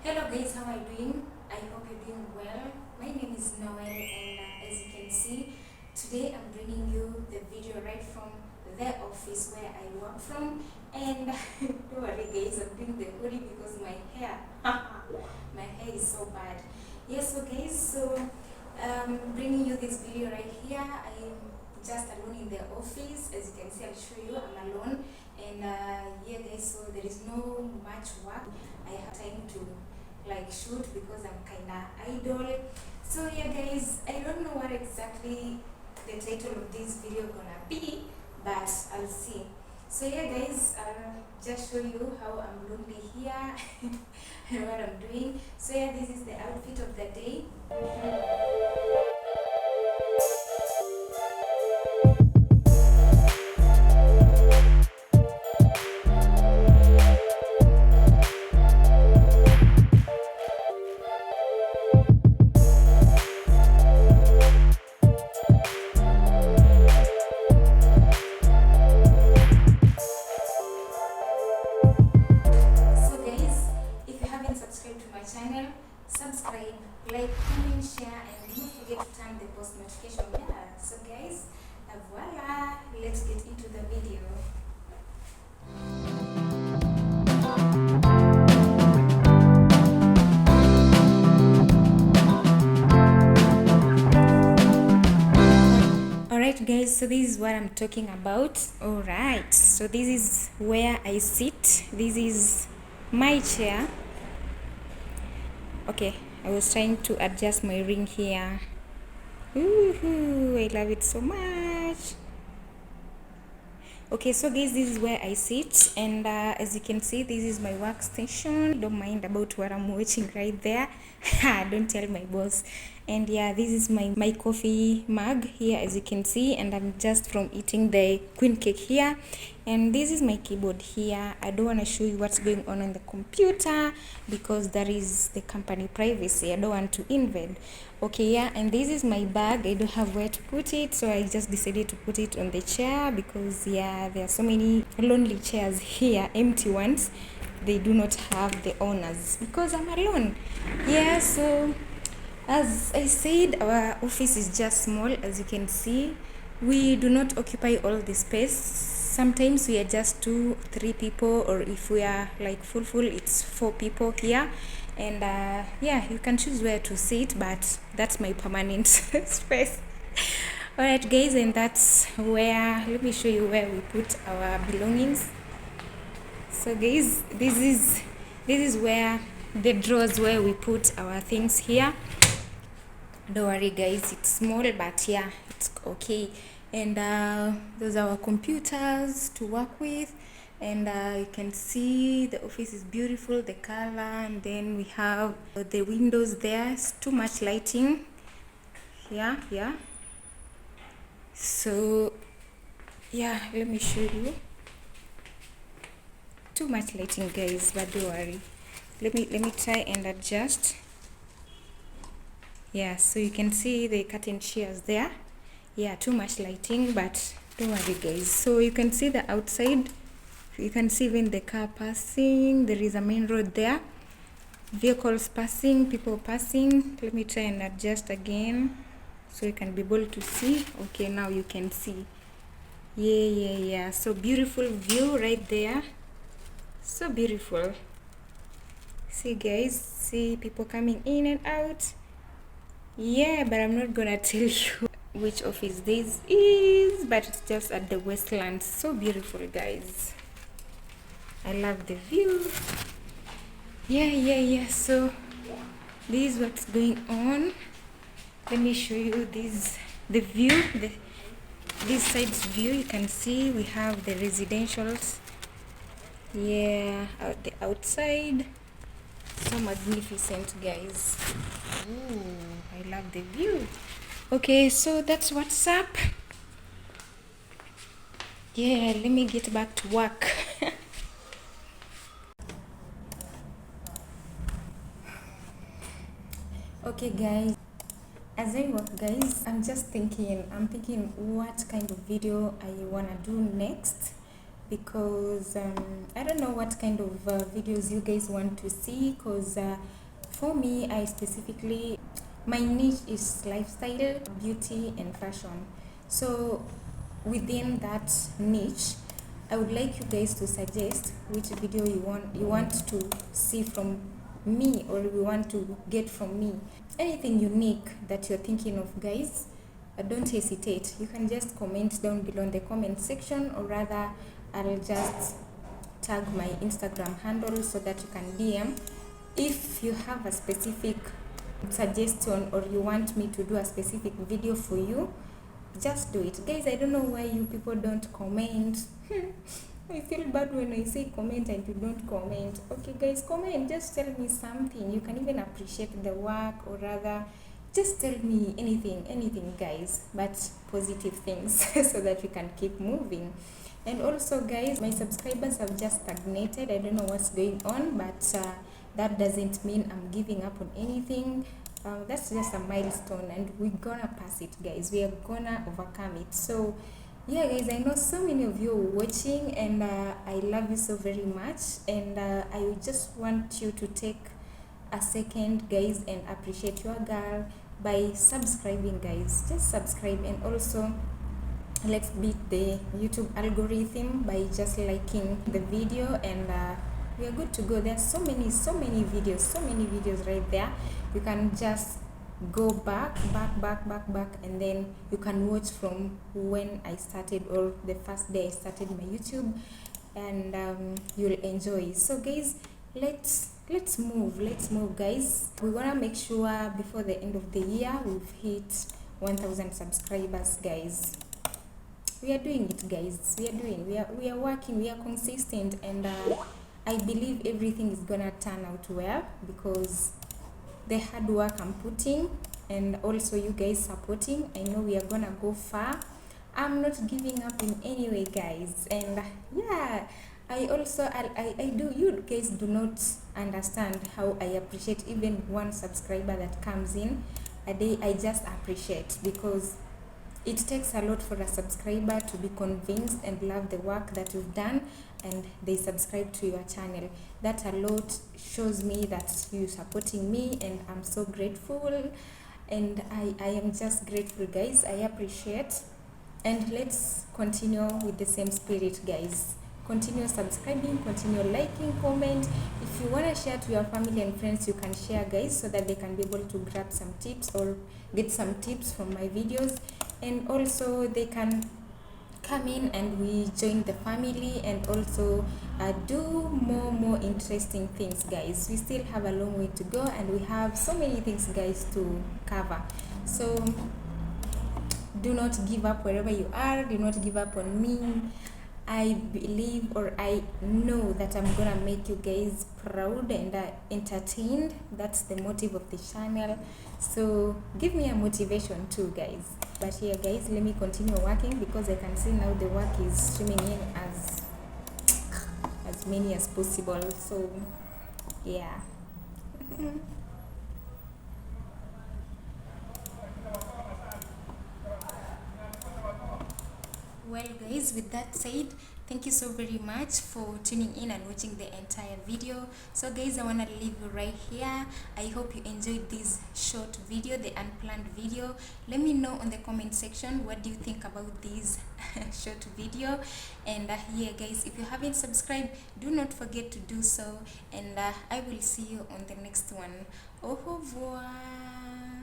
Hello guys, how are you doing? I hope you're doing well. My name is Noel and as you can see, today I'm bringing you the video right from the office where I work from, and don't worry guys, I'm doing the hoodie because my hair, my hair is so bad. Yes, so guys, bringing you this video right here. I'm just alone in the office. As you can see, I'll show you I'm alone, and yeah guys, so there is no much work. I have time to like shoot because I'm kinda idle. So yeah guys, I don't know what exactly the title of this video gonna be, but I'll see. So yeah guys, I'll just show you how I'm lonely here and what I'm doing. So yeah, this is the outfit of the day. So guys, if you haven't subscribed to my channel, subscribe, like, comment, share, and don't forget to turn the post notification bell. So guys, voila, let's get into the video. Alright guys, so this is what I'm talking about. Alright, so this is where I sit. This is my chair. Okay, I was trying to adjust my ring here. Woohoo, I love it so much. Okay, so guys, this is where I sit, and as you can see, this is my workstation. Don't mind about what I'm watching right there. Don't tell my boss. And yeah, this is my coffee mug here, as you can see, and I'm just from eating the queen cake here. And this is my keyboard here. I don't want to show you what's going on the computer because that is the company privacy. I don't want to invade. Okay, yeah, and this is my bag. I don't have where to put it, so I just decided to put it on the chair because yeah, there are so many lonely chairs here, empty ones. They do not have the owners because I'm alone. Yeah, so as I said, our office is just small. As you can see, we do not occupy all the space. Sometimes we are just 2-3 people, or if we are like full, it's 4 people here. And yeah, you can choose where to sit, but that's my permanent space. Alright guys, and that's where, let me show you where we put our belongings. So guys, this is where the drawers where we put our things here. Don't worry guys, it's small, but yeah, it's okay. And those are our computers to work with, and you can see the office is beautiful, the color, and then we have the windows there. It's too much lighting. Yeah, so yeah, let me show you. Too much lighting guys, but don't worry, let me try and adjust. Yeah, so you can see the curtain chairs there. Yeah, too much lighting, but don't worry guys. So you can see the outside, you can see even the car passing. There is a main road there, vehicles passing, people passing. Let me try and adjust again so you can be able to see. Okay, now you can see. Yeah, so beautiful view right there, so beautiful. See guys, see people coming in and out. Yeah, but I'm not gonna tell you which office this is, but it's just at the Westlands. So beautiful guys, I love the view. Yeah, so this is what's going on. Let me show you the view, this side's view. You can see we have the residentials, yeah, out the outside. So magnificent guys. Ooh, I love the view. Okay, so that's what's up. Yeah, let me get back to work. Okay guys, as I work guys, I'm thinking what kind of video I wanna do next. because I don't know what kind of videos you guys want to see, because for me, I specifically, my niche is lifestyle, beauty and fashion. So within that niche, I would like you guys to suggest which video you want to see from me, or you want to get from me. Anything unique that you're thinking of, guys, don't hesitate. You can just comment down below in the comment section, or rather I'll just tag my Instagram handle so that you can DM if you have a specific suggestion, or you want me to do a specific video for you. Just do it, guys. I don't know why you people don't comment. I feel bad when I say comment and you don't comment. Okay, guys, comment. Just tell me something. You can even appreciate the work, or rather just tell me anything, guys, but positive things so that we can keep moving. And also, guys, my subscribers have just stagnated. I don't know what's going on, but that doesn't mean I'm giving up on anything. That's just a milestone, and we're gonna pass it, guys. We are gonna overcome it. So yeah, guys, I know so many of you are watching, and I love you so very much, and I just want you to take a second, guys, and appreciate your girl by subscribing, guys. Just subscribe, and also let's beat the YouTube algorithm by just liking the video, and we are good to go. There's so many videos right there. You can just go back, and then you can watch from when I started, or the first day I started my YouTube, and you'll enjoy. So guys, let's move, guys. We wanna make sure before the end of the year we've hit 1,000 subscribers, guys. We are doing it, guys. We are working, we are consistent, and I believe everything is gonna turn out well, because the hard work I'm putting, and also you guys supporting, I know we are gonna go far. I'm not giving up in any way, guys. And yeah, I do, you guys do not understand how I appreciate even one subscriber that comes in a day. I just appreciate, because it takes a lot for a subscriber to be convinced and love the work that you've done, and they subscribe to your channel. That a lot shows me that you're supporting me, and I'm so grateful, and I am just grateful, guys. I appreciate, and let's continue with the same spirit, guys. Continue subscribing, continue liking, comment. If you want to share to your family and friends, you can share, guys, so that they can be able to grab some tips or get some tips from my videos, and also they can come in and we join the family, and also do more interesting things, guys. We still have a long way to go, and we have so many things, guys, to cover. So do not give up wherever you are. Do not give up on me. I believe, or I know, that I'm gonna make you guys proud and entertained. That's the motive of the channel. So give me a motivation too, guys. But here, guys, let me continue working, because I can see now the work is streaming in as many as possible. So yeah. Well, guys, with that said, thank you so very much for tuning in and watching the entire video. So guys, I want to leave you right here. I hope you enjoyed this short video, the unplanned video. Let me know on the comment section, what do you think about this short video. And yeah, guys, if you haven't subscribed, do not forget to do so, and I will see you on the next one. Au revoir.